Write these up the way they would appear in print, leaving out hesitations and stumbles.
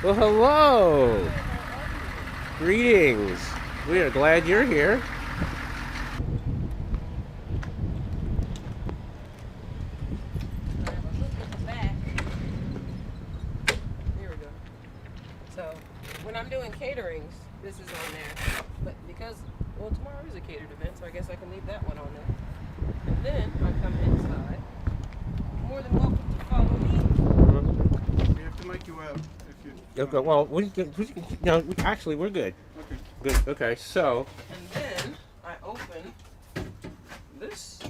Well, hello. Greetings. We are glad you're here. Here we go. So when I'm doing caterings, this is on there. But because, well, tomorrow is a catered event, so I guess I can leave that one on there. And then I come inside. More than welcome to follow me. We have to make you out if you. Okay, well, no, actually, we're good. Okay. Good. Okay, so. And then I open this.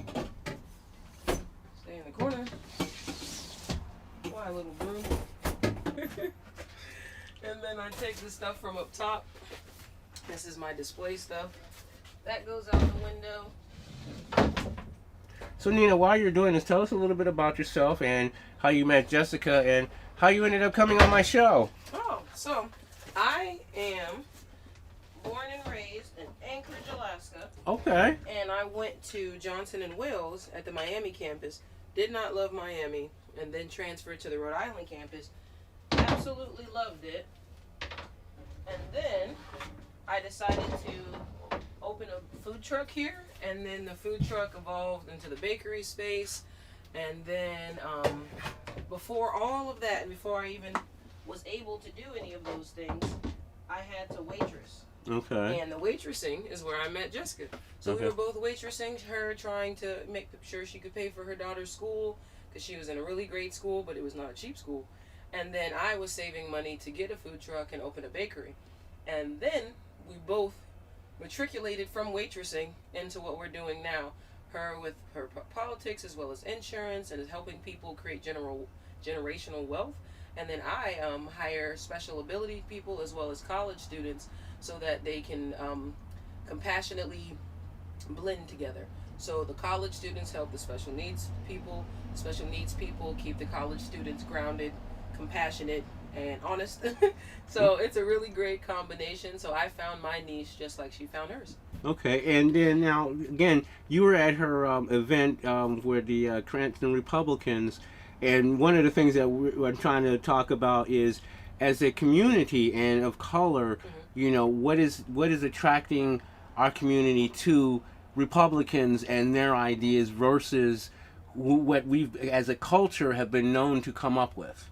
Stay in the corner. Why, little broom? And then I take the stuff from up top. This is my display stuff. That goes out the window. So, Nina, while you're doing this, tell us a little bit about yourself and how you met Jessica and how you ended up coming on my show. Oh, so I am born and raised in Anchorage, Alaska. Okay. And I went to Johnson and Wales at the Miami campus. Did not love Miami, and then transferred to the Rhode Island campus. Absolutely loved it. And then I decided to open a food truck here, and then the food truck evolved into the bakery space. And then before all of that, before I even was able to do any of those things, I had to waitress. Okay. And the waitressing is where I met Jessica. So Okay. we were both waitressing, her trying to make sure she could pay for her daughter's school, because she was in a really great school, but it was not a cheap school. And then I was saving money to get a food truck and open a bakery. And then we both matriculated from waitressing into what we're doing now. Her with her politics as well as insurance, and is helping people create generational wealth. And then I hire special ability people as well as college students so that they can compassionately blend together. So the college students help the special needs people. The special needs people keep the college students grounded, compassionate, and honest. So it's a really great combination. So I found my niche just like she found hers. Okay, and then now, again, you were at her event where the Cranston Republicans, and one of the things that we're trying to talk about is, as a community and of color, you know, what is attracting our community to Republicans and their ideas versus what we've, as a culture, have been known to come up with.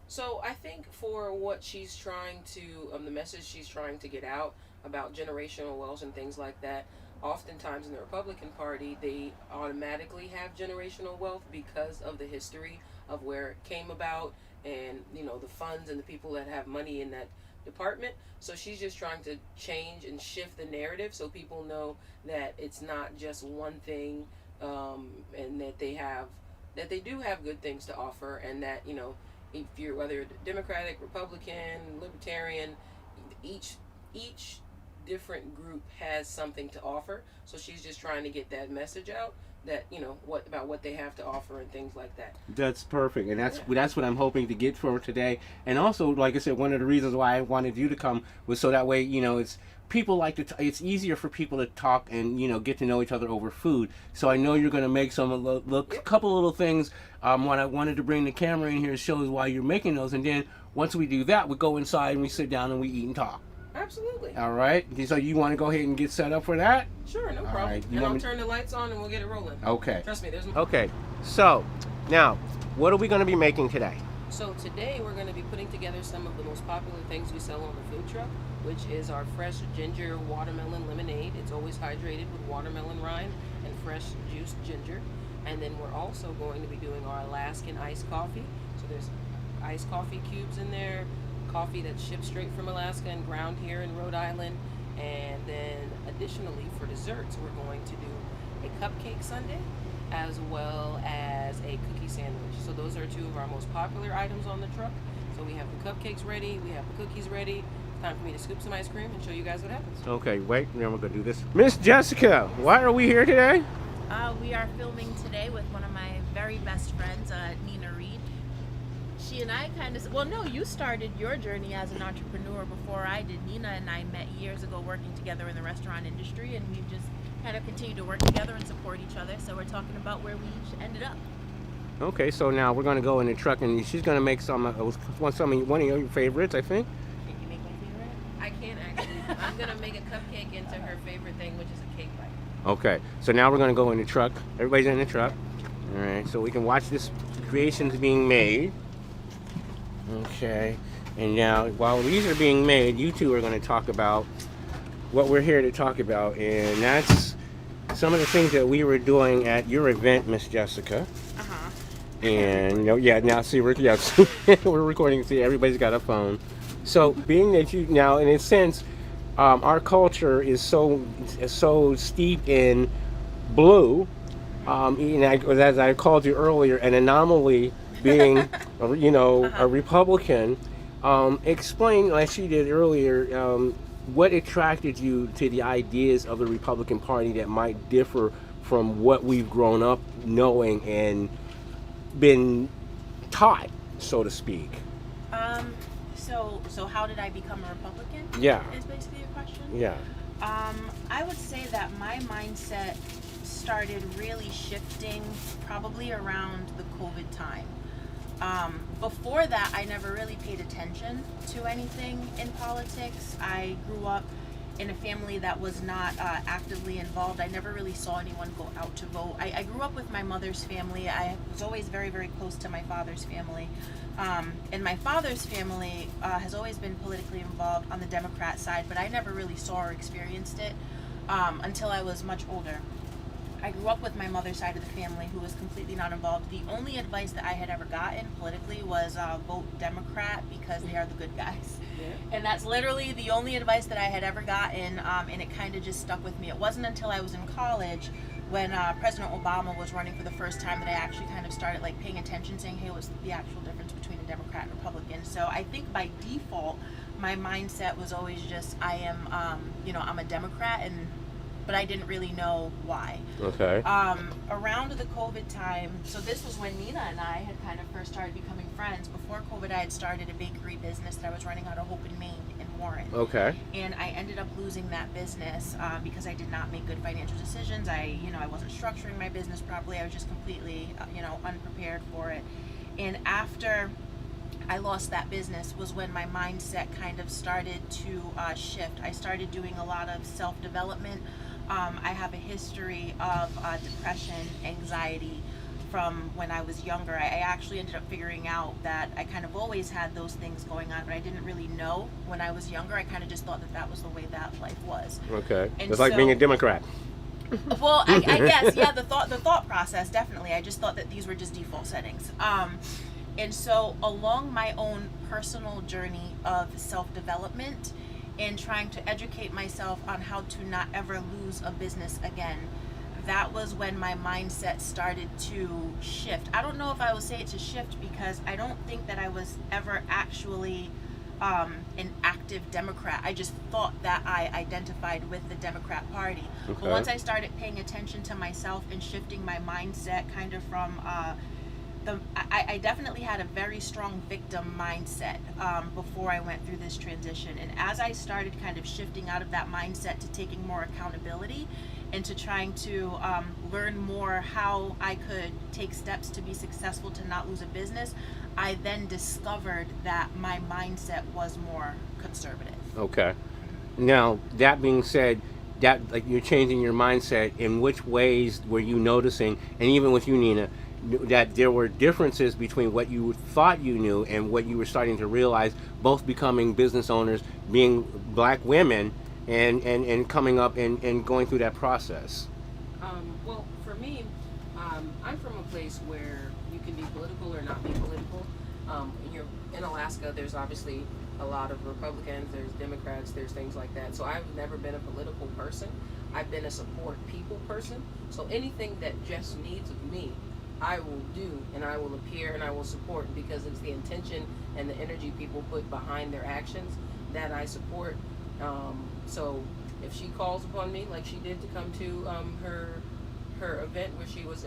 So I think for what she's trying to, the message she's trying to get out about generational wealth and things like that, oftentimes in the Republican Party, they automatically have generational wealth because of the history of where it came about, and, you know, the funds and the people that have money in that department. So she's just trying to change and shift the narrative so people know that it's not just one thing, and that they do have good things to offer, and that, you know, if you're, whether you're Democratic, Republican, Libertarian, each different group has something to offer. So she's just trying to get that message out, that, you know, what they have to offer and things like that. That's perfect, and that's what I'm hoping to get for today. And also, like I said, one of the reasons why I wanted you to come was so that way, you know, it's people like to. It's easier for people to talk and, you know, get to know each other over food. So I know you're going to make some couple little things. What I wanted to bring the camera in here shows why you're making those, and then once we do that, we go inside and we sit down and we eat and talk. Absolutely. All right. So you want to go ahead and get set up for that? Sure, no problem. Right. And I'll turn the lights on and we'll get it rolling. Okay. Trust me, there's. Okay. So now, what are we going to be making today? So today we're going to be putting together some of the most popular things we sell on the food truck, which is our fresh ginger watermelon lemonade. It's always hydrated with watermelon rind and fresh juiced ginger. And then we're also going to be doing our Alaskan iced coffee. So there's iced coffee cubes in there, coffee that's shipped straight from Alaska and ground here in Rhode Island. And then additionally for desserts, we're going to do a cupcake sundae as well as a cookie sandwich. So those are two of our most popular items on the truck. So we have the cupcakes ready, we have the cookies ready. It's time for me to scoop some ice cream and show you guys what happens. Okay, wait, now we're going to do this. Miss Jessica, why are we here today? We are filming today with one of my very best friends, Nina Reed. She and I you started your journey as an entrepreneur before I did. Nina and I met years ago working together in the restaurant industry, and we've just kind of continued to work together and support each other. So we're talking about where we each ended up. Okay, so now we're gonna go in the truck, and she's gonna make some one of your favorites, I think. Can you make my favorite? I can actually. I'm gonna make a cupcake into her favorite thing, which is a cake bite. Okay, so now we're gonna go in the truck. Everybody's in the truck. All right, so we can watch this creations being made. Okay, and now while these are being made, you two are gonna talk about what we're here to talk about, and that's some of the things that we were doing at your event, Miss Jessica. Uh-huh. And now see we're we're recording. See, everybody's got a phone. So being that you now, in a sense, our culture is so steeped in blue. As I called you earlier, an anomaly, being a Republican. Explain, like she did earlier, what attracted you to the ideas of the Republican Party that might differ from what we've grown up knowing and been taught, so to speak. So how did I become a Republican? Yeah. Is basically your question? Yeah. I would say that my mindset started really shifting probably around the COVID time. Before that, I never really paid attention to anything in politics. I grew up in a family that was not actively involved. I never really saw anyone go out to vote. I grew up with my mother's family. I was always very, very close to my father's family. And my father's family has always been politically involved on the Democrat side, but I never really saw or experienced it until I was much older. I grew up with my mother's side of the family who was completely not involved. The only advice that I had ever gotten politically was vote Democrat because they are the good guys. Yeah. And that's literally the only advice that I had ever gotten, and it kind of just stuck with me. It wasn't until I was in college when President Obama was running for the first time that I actually kind of started like paying attention, saying, hey, what's the actual difference between a Democrat and Republican? So I think by default, my mindset was always just, I am, I'm a Democrat, but I didn't really know why. Okay. Around the COVID time, so this was when Nina and I had kind of first started becoming friends. Before COVID, I had started a bakery business that I was running out of Hope in Maine in Warren. Okay. And I ended up losing that business because I did not make good financial decisions. I wasn't structuring my business properly. I was just completely, unprepared for it. And after I lost that business was when my mindset kind of started to shift. I started doing a lot of self-development. I have a history of depression, anxiety from when I was younger. I actually ended up figuring out that I kind of always had those things going on, but I didn't really know when I was younger. I kind of just thought that was the way that life was. Okay. And it's like being a Democrat. Well, I guess, yeah, the thought process, definitely. I just thought that these were just default settings. And so along my own personal journey of self-development and trying to educate myself on how to not ever lose a business again, that was when my mindset started to shift. I don't know if I would say it's a shift because I don't think that I was ever actually an active Democrat. I just thought that I identified with the Democrat Party. Okay. But once I started paying attention to myself and shifting my mindset kind of from I definitely had a very strong victim mindset before I went through this transition. And as I started kind of shifting out of that mindset to taking more accountability and to trying to learn more how I could take steps to be successful to not lose a business, I then discovered that my mindset was more conservative. Okay. Now, that being said, that like you're changing your mindset, in which ways were you noticing, and even with you, Nina, that there were differences between what you thought you knew and what you were starting to realize, both becoming business owners, being black women, and coming up and going through that process? Well, for me, I'm from a place where you can be political or not be political. In Alaska, there's obviously a lot of Republicans, there's Democrats, there's things like that. So I've never been a political person. I've been a support people person. So anything that Jess needs of me, I will do, and I will appear, and I will support, because it's the intention and the energy people put behind their actions that I support. So if she calls upon me, like she did, to come to her event where she was,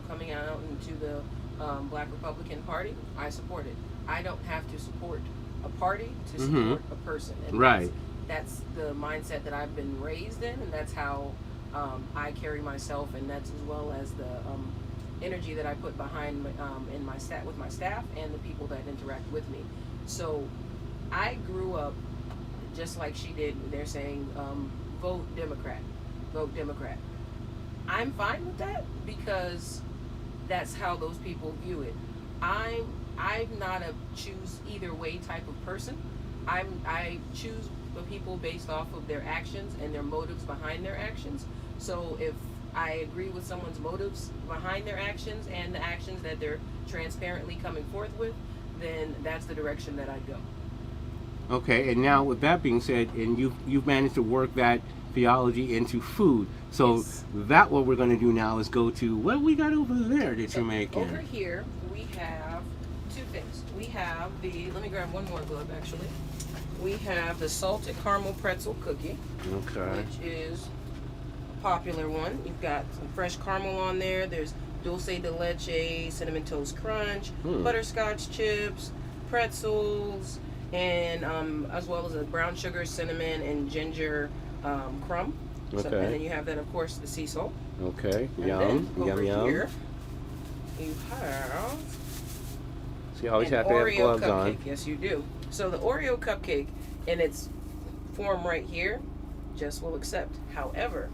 coming out into the Black Republican Party, I support it. I don't have to support a party to support a person. And right. That's the mindset that I've been raised in, and that's how I carry myself, and that's as well as energy that I put behind in my staff with my staff and the people that interact with me. So I grew up just like she did. They're saying vote Democrat, vote Democrat. I'm fine with that because that's how those people view it. I'm not a choose either way type of person. I choose the people based off of their actions and their motives behind their actions. So if I agree with someone's motives behind their actions and the actions that they're transparently coming forth with, then that's the direction that I go. Okay, and now with that being said, and you've managed to work that theology into food. So Yes. that what we're going to do now is go to what we got over there that you're making. Over here we have two things. We have let me grab one more glove actually. We have the salted caramel pretzel cookie, Okay. which is a popular one. You've got some fresh caramel on there. There's dulce de leche, cinnamon toast crunch, butterscotch chips, pretzels, and as well as a brown sugar, cinnamon, and ginger crumb. Okay. So, and then you have that, of course, the sea salt. Okay. And Yum. then Yum. over Yum. here, you have So you always an have to have Oreo gloves cupcake. on. Yes, you do. So the Oreo cupcake in its form right here, Jess will accept. However,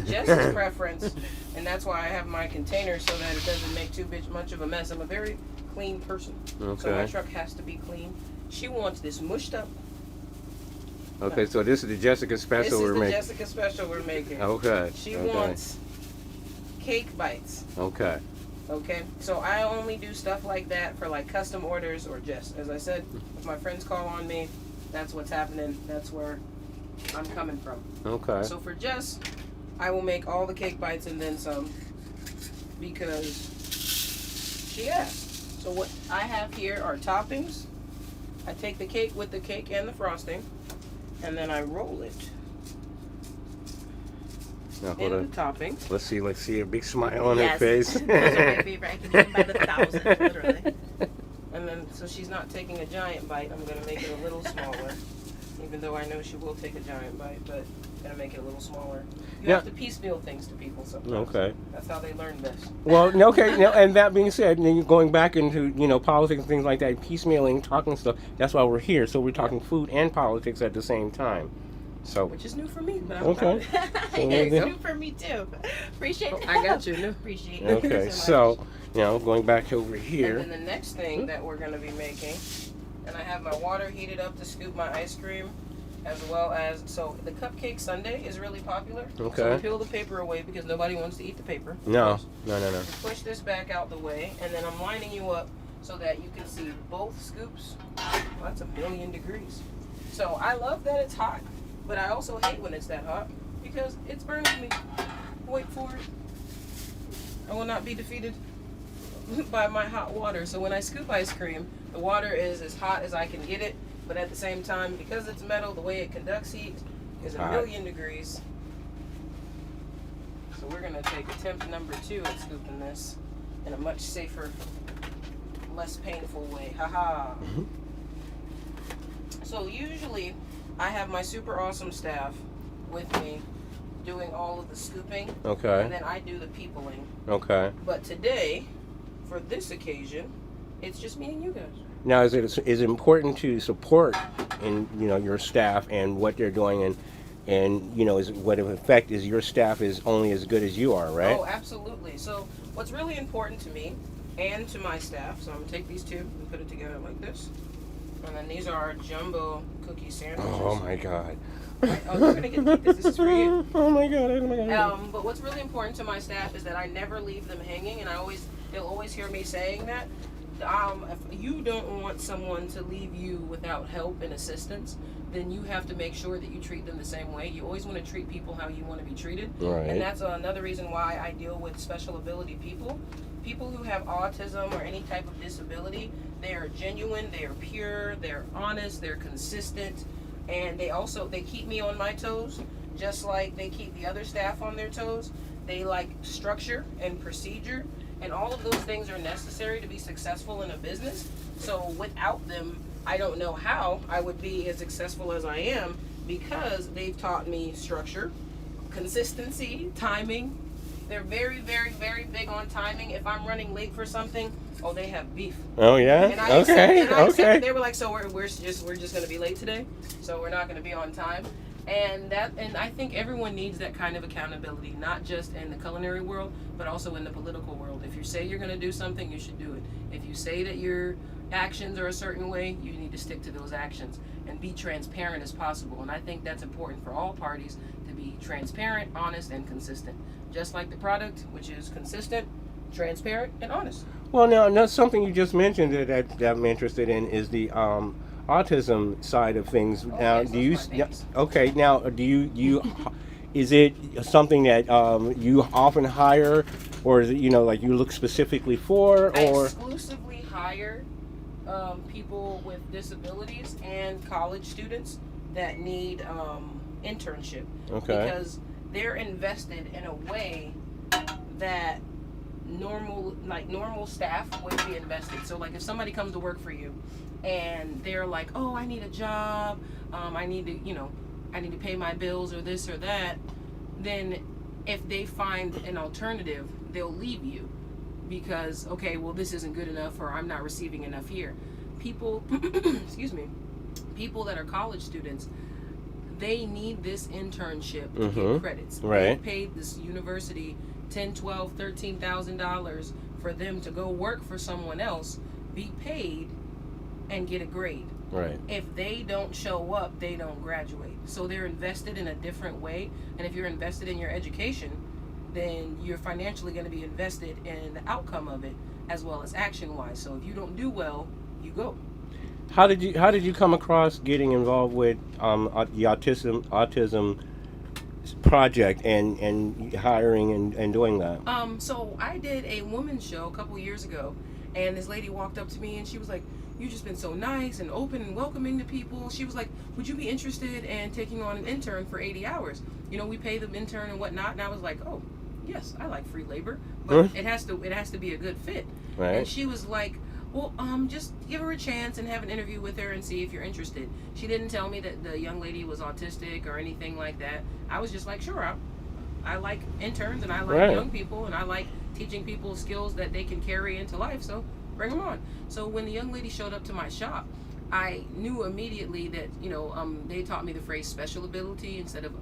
Jess's preference, and that's why I have my container so that it doesn't make too much of a mess. I'm a very clean person, so my Okay. truck has to be clean. She wants this mushed up. Okay. So this is the Jessica This special is we're the making. Jessica special we're making. Okay. She okay. wants cake bites. Okay. Okay, so I only do stuff like that for like custom orders or just, as I said, if my friends call on me, that's what's happening. That's where I'm coming from. Okay. So for Jess, I will make all the cake bites and then some because she asked. So what I have here are toppings. I take the cake with the cake and the frosting, and then I roll it Now, in hold the on. toppings. Let's see a big smile on her Yes. face. Those are my favorite. I can eat them by the thousand, literally. And then, so she's not taking a giant bite. I'm gonna make it a little smaller, even though I know she will take a giant bite. But I'm gonna make it a little smaller. You Yeah. have to piecemeal things to people sometimes. Okay. That's how they learn best. Well, okay, now, and that being said, then you're going back into politics and things like that, piecemealing, talking stuff. That's why we're here. So we're talking food and politics at the same time. So Which is new for me, but I'm Okay. proud. So It's then- new for me too. Appreciate it. I got you. New. Appreciate it. okay, So so going back over And here. then the next thing that we're gonna be making, and I have my water heated up to scoop my ice cream, as well as so the cupcake sundae is really popular. So Okay. we peel the paper away because nobody wants to eat the paper. No. You push this back out the way, and then I'm lining you up so that you can see both scoops. Well, that's 1,000,000 degrees. So I love that it's hot, but I also hate when it's that hot because it's burning me. Wait for it. I will not be defeated by my hot water. So when I scoop ice cream, the water is as hot as I can get it, but at the same time, because it's metal, the way it conducts heat is Hot. 1,000,000 degrees. So we're gonna take attempt number 2 at scooping this in a much safer, less painful way. Haha. Mhm. So usually I have my super awesome staff with me doing all of the scooping, Okay. and then I do the peopling. Okay. But today, for this occasion, it's just me and you guys. Now, is it important to support in your staff and what they're doing and is what in effect is your staff is only as good as you are, right? Oh, absolutely. So what's really important to me and to my staff, so I'm gonna take these two and put it together like this. And then these are our jumbo cookie sandwiches. Oh my God. Right? Oh, you're gonna get this. This is for you. Oh my God. Oh my God. But what's really important to my staff is that I never leave them hanging, and they'll always hear me saying that. If you don't want someone to leave you without help and assistance, then you have to make sure that you treat them the same way. You always want to treat people how you want to be treated. Right. And that's another reason why I deal with special ability people. People who have autism or any type of disability, they are genuine, they are pure, they're honest, they're consistent, and they keep me on my toes, just like they keep the other staff on their toes. They like structure and procedure, and all of those things are necessary to be successful in a business. So without them, I don't know how I would be as successful as I am, because they've taught me structure, consistency, timing, They're very, very, very big on timing. If I'm running late for something, oh, they have beef. Oh yeah. And I accepted, Okay. They were like, so we're just gonna be late today, so we're not gonna be on time. And I think everyone needs that kind of accountability, not just in the culinary world, but also in the political world. If you say you're gonna do something, you should do it. If you say that your actions are a certain way, you need to stick to those actions and be transparent as possible. And I think that's important for all parties to be transparent, honest, and consistent. Just like the product, which is consistent, transparent, and honest. Well, now something you just mentioned that I'm interested in is the autism side of things. Now, yes, do you? those are my babies. Okay, now do you? Is it something that you often hire, or is it like you look specifically for, I or? exclusively hire people with disabilities and college students that need internship. Okay. Because they're invested in a way that normal staff wouldn't be invested. So like if somebody comes to work for you and they're like, oh, I need a job, I need to pay my bills or this or that, then if they find an alternative, they'll leave you because, okay, well, this isn't good enough or I'm not receiving enough here. People, excuse me, people that are college students, they need this internship to get credits. Right. They paid this university $10,000, $12,000, $13,000 for them to go work for someone else, be paid, and get a grade. Right. If they don't show up, they don't graduate. So they're invested in a different way. And if you're invested in your education, then you're financially going to be invested in the outcome of it as well as action-wise. So if you don't do well, you go. How did you come across getting involved with the autism project and hiring and doing that? So I did a woman's show a couple years ago, and this lady walked up to me and she was like, "You've just been so nice and open and welcoming to people." She was like, "Would you be interested in taking on an intern for 80 hours? We pay the intern and whatnot." And I was like, "Oh, yes, I like free labor, but it has to be a good fit." Right. And she was like, "Well, just give her a chance and have an interview with her and see if you're interested." She didn't tell me that the young lady was autistic or anything like that. I was just like, sure, I like interns and I like young people and I like teaching people skills that they can carry into life, so bring them on. So when the young lady showed up to my shop, I knew immediately that, they taught me the phrase special ability instead of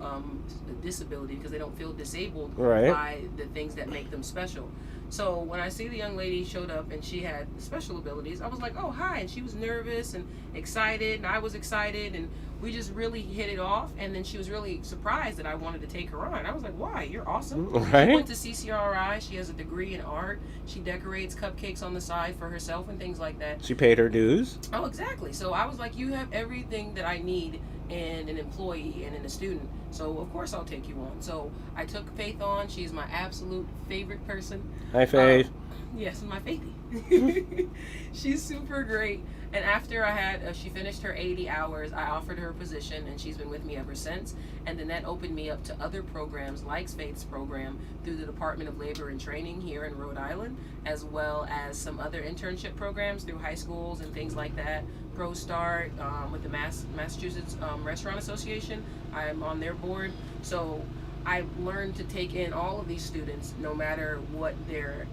disability because they don't feel disabled by the things that make them special. So when I see the young lady showed up and she had special abilities, I was like, oh, hi. And she was nervous and excited, and I was excited, and we just really hit it off. And then she was really surprised that I wanted to take her on. I was like, why? You're awesome. Right. She went to CCRI. She has a degree in art. She decorates cupcakes on the side for herself and things like that. She paid her dues. Oh, exactly. So I was like, you have everything that I need in an employee and in a student. So of course I'll take you on. So I took Faith on. She's my absolute favorite person. Hi, Faith. Yes, my Faithy. She's super great. And after she finished her 80 hours, I offered her a position, and she's been with me ever since. And then that opened me up to other programs like Faith's program through the Department of Labor and Training here in Rhode Island, as well as some other internship programs through high schools and things like that. Pro Start with the Massachusetts Restaurant Association. I'm on their board. So I've learned to take in all of these students, no matter what their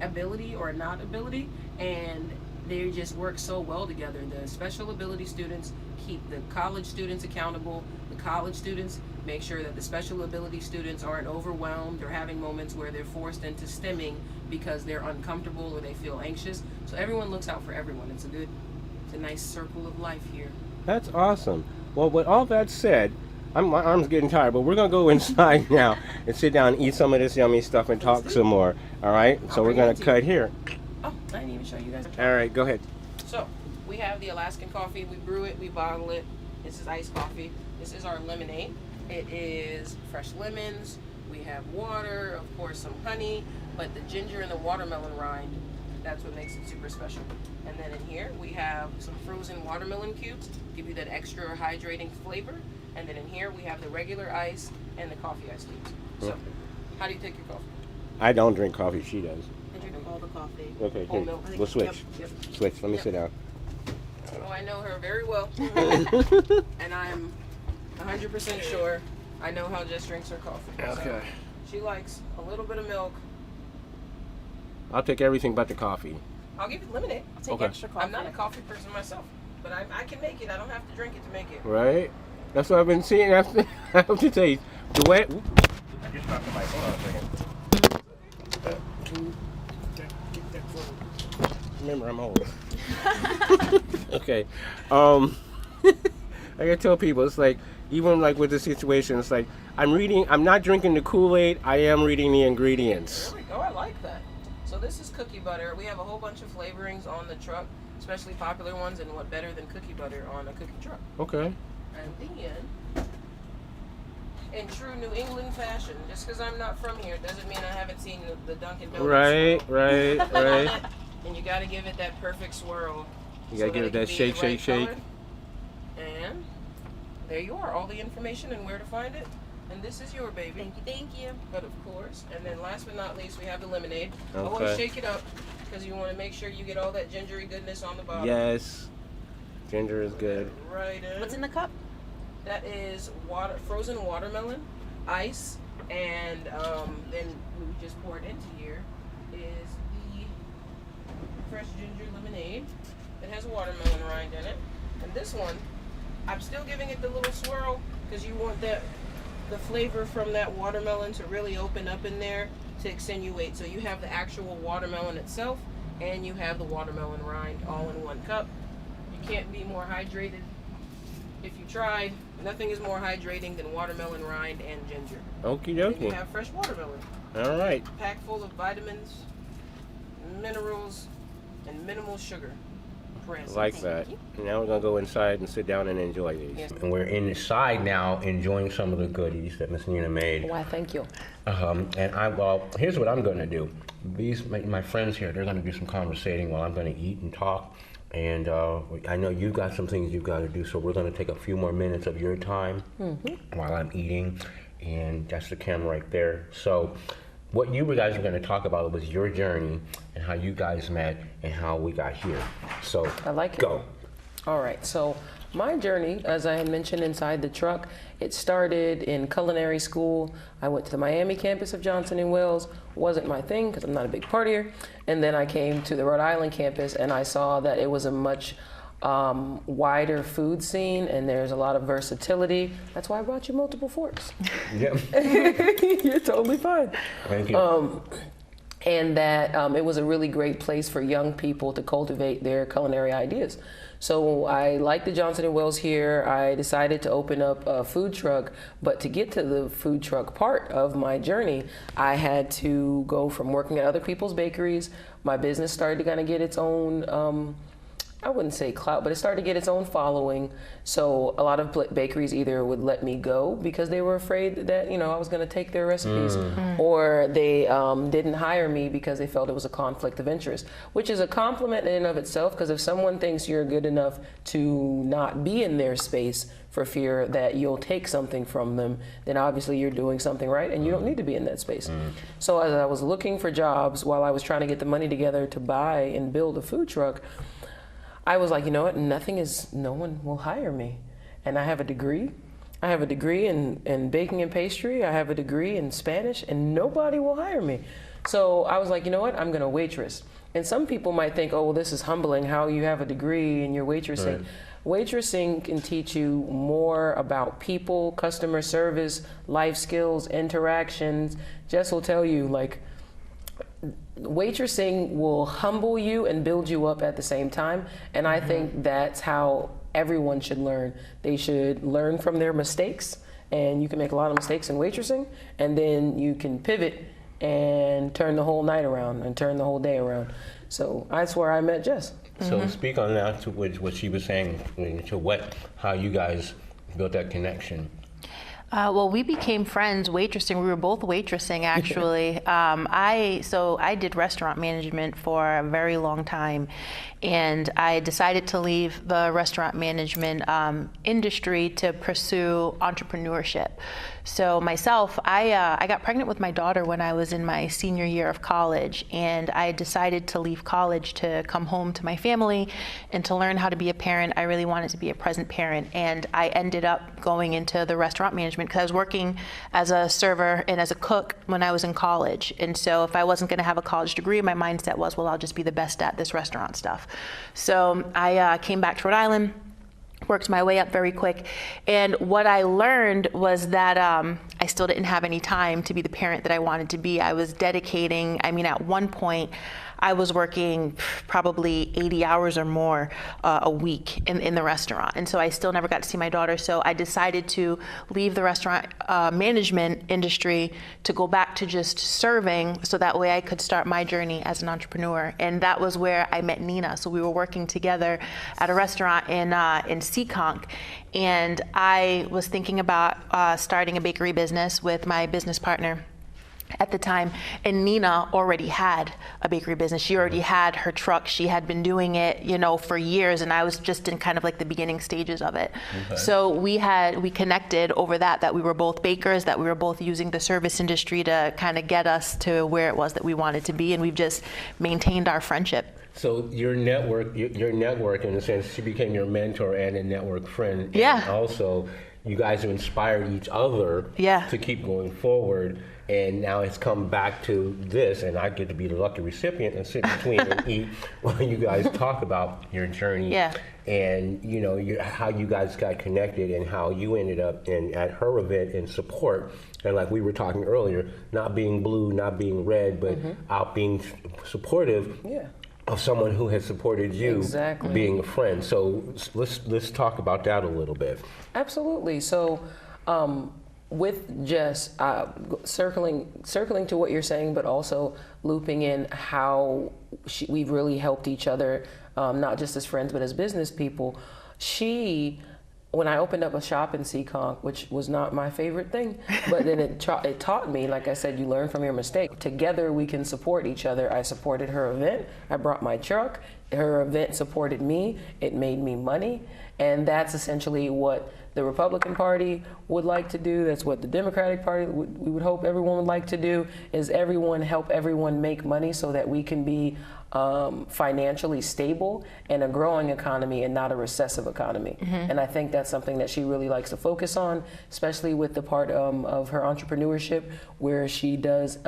ability or not ability, and they just work so well together. The special ability students keep the college students accountable. The college students make sure that the special ability students aren't overwhelmed or having moments where they're forced into stemming because they're uncomfortable or they feel anxious. So everyone looks out for everyone. It's a nice circle of life here. That's awesome. Well, with all that said, my arm's getting tired, but we're going to go inside now and sit down and eat some of this yummy stuff and talk some more. All right? So we're going to cut here. Oh, I didn't even show you guys. All right, go ahead. So we have the Alaskan coffee. We brew it, we bottle it. This is iced coffee. This is our lemonade. It is fresh lemons. We have water, of course, some honey, but the ginger and the watermelon rind, that's what makes it super special. And then in here we have some frozen watermelon cubes, give you that extra hydrating flavor. And then in here we have the regular ice and the coffee ice cubes. So, how do you take your coffee? I don't drink coffee. She does. I drink all the coffee. Okay, Whole here. milk. We'll switch. Yep. Switch. Let me sit down. Oh, I know her very well. And I'm 100% sure I know how Jess drinks her coffee. Okay. So She likes a little bit of milk. I'll take everything but the coffee. I'll give you lemonade. I'll take Okay. extra coffee. I'm not a coffee person myself, but I can make it. I don't have to drink it to make it. Right? That's what I've been seeing. I have to tell you, the way. I just dropped the mic. Hold on a second. Remember, I'm old. Okay. I gotta tell people, it's like, even like with the situation, it's like, I'm not drinking the Kool-Aid, I am reading the ingredients. There we go. I like that. So this is cookie butter. We have a whole bunch of flavorings on the truck, especially popular ones, and what better than cookie butter on a cookie truck? Okay. And then, in true New England fashion, just because I'm not from here doesn't mean I haven't seen the Dunkin' Donuts. Right. And you got to give it that perfect swirl. You gotta give it that shake, shake, shake. And there you are, all the information and where to find it. And this is your baby. Thank you. But of course, and then last but not least, we have the lemonade. Okay. Always shake it up because you want to make sure you get all that gingery goodness on the bottom. Yes. Ginger is good. Right in. What's in the cup? That is frozen watermelon, ice, and then we just poured into here is the fresh ginger lemonade that has a watermelon rind in it. And this one, I'm still giving it the little swirl because you want the flavor from that watermelon to really open up in there to accentuate. So you have the actual watermelon itself and you have the watermelon rind all in one cup. You can't be more hydrated. If you tried, nothing is more hydrating than watermelon rind and ginger. Okie And you dokie. have fresh watermelon, All right. packed full of vitamins, minerals, and minimal sugar. Cranston. Like that. Now we're gonna go inside and sit down and enjoy these. Yes. And we're inside now enjoying some of the goodies that Miss Nina made. Why, thank you. Well, here's what I'm gonna do. My friends here, they're gonna do some conversating while I'm gonna eat and talk. And I know you've got some things you've got to do, so we're gonna take a few more minutes of your time while I'm eating. And that's the camera right there. So what you guys were going to talk about was your journey and how you guys met and how we got here. So I like it. go. All right, so my journey, as I had mentioned inside the truck, it started in culinary school. I went to the Miami campus of Johnson & Wales. Wasn't my thing because I'm not a big partier. And then I came to the Rhode Island campus and I saw that it was a much wider food scene and there's a lot of versatility. That's why I brought you multiple forks. Yeah. You're totally fine. Thank you. And that it was a really great place for young people to cultivate their culinary ideas. So I liked the Johnson & Wales here. I decided to open up a food truck, but to get to the food truck part of my journey, I had to go from working at other people's bakeries. My business started to kind of get its own I wouldn't say clout, but it started to get its own following. So a lot of bakeries either would let me go because they were afraid that, I was going to take their recipes, or they didn't hire me because they felt it was a conflict of interest, which is a compliment in and of itself, because if someone thinks you're good enough to not be in their space for fear that you'll take something from them, then obviously you're doing something right and you don't need to be in that space. So as I was looking for jobs while I was trying to get the money together to buy and build a food truck, I was like, you know what, no one will hire me. And I have a degree. I have a degree in baking and pastry. I have a degree in Spanish, and nobody will hire me. So I was like, you know what, I'm gonna waitress. And some people might think, oh, well, this is humbling, how you have a degree and you're waitressing. Right. Waitressing can teach you more about people, customer service, life skills, interactions. Jess will tell you, waitressing will humble you and build you up at the same time, and I think that's how everyone should learn. They should learn from their mistakes, and you can make a lot of mistakes in waitressing, and then you can pivot and turn the whole night around and turn the whole day around. So that's where I met Jess. So speak on that, to what she was saying, how you guys built that connection. Well, we became friends waitressing. We were both waitressing, actually. I did restaurant management for a very long time, and I decided to leave the restaurant management industry to pursue entrepreneurship. So myself, I got pregnant with my daughter when I was in my senior year of college, and I decided to leave college to come home to my family and to learn how to be a parent. I really wanted to be a present parent, and I ended up going into the restaurant management management because I was working as a server and as a cook when I was in college. And so if I wasn't going to have a college degree, my mindset was, well, I'll just be the best at this restaurant stuff. So I came back to Rhode Island, worked my way up very quick. And what I learned was that I still didn't have any time to be the parent that I wanted to be. I was dedicating, I mean, at one point, I was working probably 80 hours or more a week in the restaurant. And so I still never got to see my daughter. So I decided to leave the restaurant management industry to go back to just serving so that way I could start my journey as an entrepreneur. And that was where I met Nina. So we were working together at a restaurant in Seconk. And I was thinking about starting a bakery business with my business partner at the time, and Nina already had a bakery business. She already had her truck. She had been doing it, for years, and I was just in kind of like the beginning stages of it. Okay. So we connected over that we were both bakers, that we were both using the service industry to kind of get us to where it was that we wanted to be, and we've just maintained our friendship. So your network in a sense, she became your mentor and a network friend. Yeah. And also, you guys have inspired each other to keep going forward. And now it's come back to this, and I get to be the lucky recipient and sit between and eat while you guys talk about your journey. Yeah. And how you guys got connected and how you ended up at her event in support. And like we were talking earlier, not being blue, not being red, but out being supportive. Yeah. Of someone who has supported you, being a friend. So let's talk about that a little bit. Absolutely. So with Jess, circling to what you're saying, but also looping in how we've really helped each other, not just as friends, but as business people. When I opened up a shop in Seconk, which was not my favorite thing, but then it taught me, like I said, you learn from your mistake. Together we can support each other. I supported her event. I brought my truck. Her event supported me. It made me money. And that's essentially what the Republican Party would like to do. That's what the Democratic Party, we would hope everyone would like to do, is help everyone make money so that we can be financially stable and a growing economy and not a recessive economy. And I think that's something that she really likes to focus on, especially with the part of her entrepreneurship where she does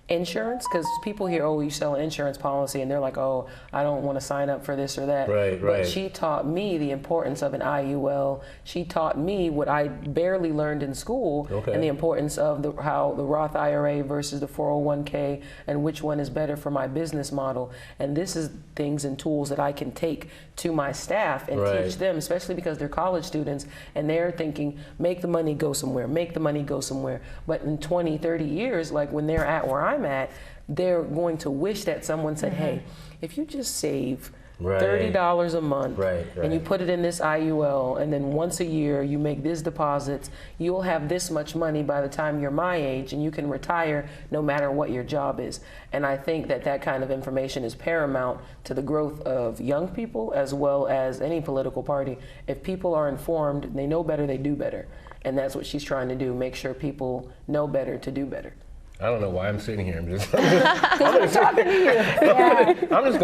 insurance, because people hear, oh, you sell an insurance policy, and they're like, oh, I don't want to sign up for this or that. Right. But she taught me the importance of an IUL. She taught me what I barely learned in school, and the importance of how the Roth IRA versus the 401k, and which one is better for my business model. And this is things and tools that I can take to my staff and teach them, especially because they're college students, and they're thinking, make the money go somewhere, make the money go somewhere. But in 20, 30 years, like when they're at where I'm at, they're going to wish that someone said, hey, if you just save $30 a month and you put it in this IUL, and then once a year you make these deposits, you'll have this much money by the time you're my age, and you can retire no matter what your job is. And I think that kind of information is paramount to the growth of young people as well as any political party. If people are informed, they know better, they do better. And that's what she's trying to do, make sure people know better to do better. I don't know why I'm sitting here. I'm just going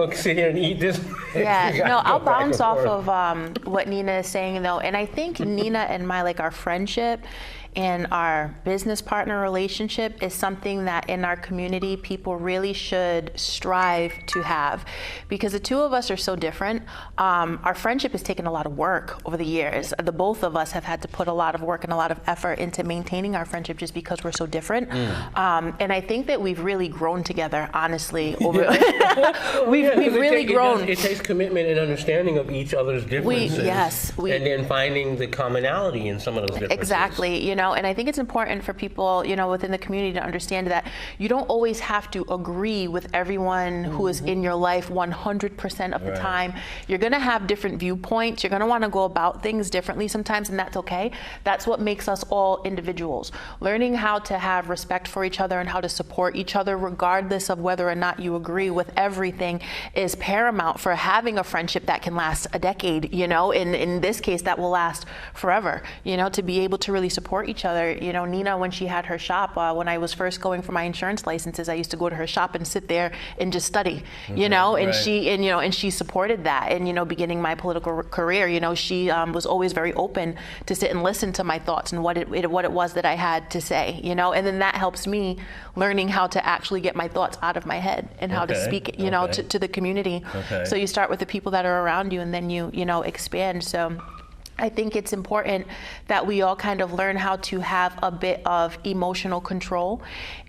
to sit here and eat this. I'll bounce off of what Nina is saying, though. And I think Nina and our friendship and our business partner relationship is something that in our community people really should strive to have, because the two of us are so different. Our friendship has taken a lot of work over the years. The both of us have had to put a lot of work and a lot of effort into maintaining our friendship just because we're so different. And I think that we've really grown together, honestly. We've really grown. It takes commitment and understanding of each other's differences. And then finding the commonality in some of those differences. Exactly. And I think it's important for people, within the community to understand that you don't always have to agree with everyone who is in your life 100% of the time. You're going to have different viewpoints. You're going to want to go about things differently sometimes, and that's okay. That's what makes us all individuals. Learning how to have respect for each other and how to support each other, regardless of whether or not you agree with everything, is paramount for having a friendship that can last a decade, in this case, that will last forever, to be able to really support each each other. You know, Nina, when she had her shop, when I was first going for my insurance licenses, I used to go to her shop and sit there and just study, you know, and she supported that. And, you know, beginning my political career, you know, she was always very open to sit and listen to my thoughts and what it was that I had to say, you know, and then that helps me learning how to actually get my thoughts out of my head and how to speak, you know, to the community. So you start with the people that are around you, and then you know, expand. So I think it's important that we all kind of learn how to have a bit of emotional control,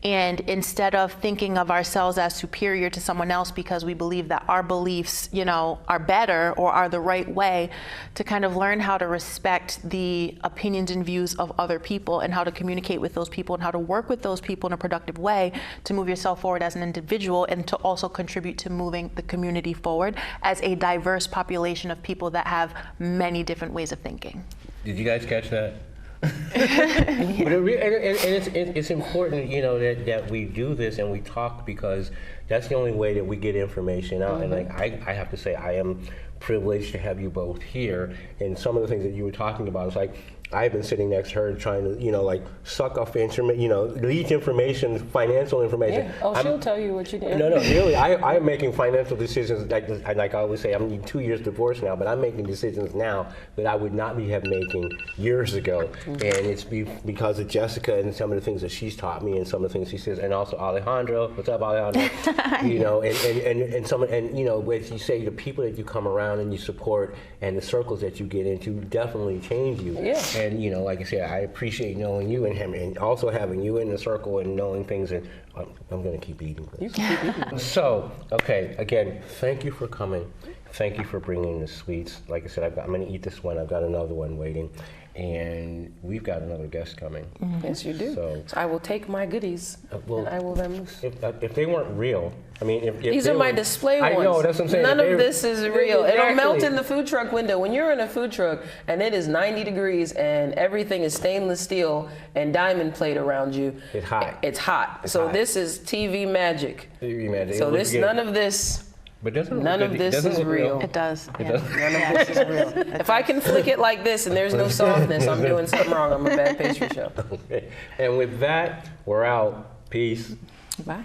and instead of thinking of ourselves as superior to someone else because we believe that our beliefs, you know, are better or are the right way, to kind of learn how to respect the opinions and views of other people and how to communicate with those people and how to work with those people in a productive way to move yourself forward as an individual and to also contribute to moving the community forward as a diverse population of people that have many different ways of thinking. Did you guys catch that? But it's important, you know, that we do this and we talk, because that's the only way that we get information out. And like I have to say, I am privileged to have you both here. And some of the things that you were talking about, it's like I've been sitting next to her trying to, you know, like suck off information, you know, leak information, financial information. Yeah. Oh, she'll tell you what you did. No, really, I'm making financial decisions, like I always say, I'm 2 years divorced now, but I'm making decisions now that I would not be making years ago. And it's because of Jessica and some of the things that she's taught me and some of the things she says, and also Alejandro. What's up, Alejandro? You know, and you know, as you say, the people that you come around and you support and the circles that you get into definitely change you. Yeah. And, you know, like I said, I appreciate knowing you and him, and also having you in the circle and knowing things. And I'm going to keep eating this. You can keep eating. So, okay, again, thank you for coming. Thank you for bringing the sweets. Like I said, I'm going to eat this one. I've got another one waiting. And we've got another guest coming. Yes, you do. So I will take my goodies and I will let them loose. if they weren't real, I mean, if These they are my were, display I ones. know, that's what I'm saying. None If of they- this is real. It'll Exactly. melt in the food truck window. When you're in a food truck and it is 90 degrees and everything is stainless steel and diamond plate around you, It's hot. It's hot. It's So hot. this is TV magic. You imagine, So it looks good. none of this. But doesn't it look None good? of this Doesn't it is look real. It does. It yeah. does. None of this is real. If I can flick it like this and there's no softness, I'm doing something wrong. I'm a bad pastry chef. Okay. And with that, we're out. Peace. Bye.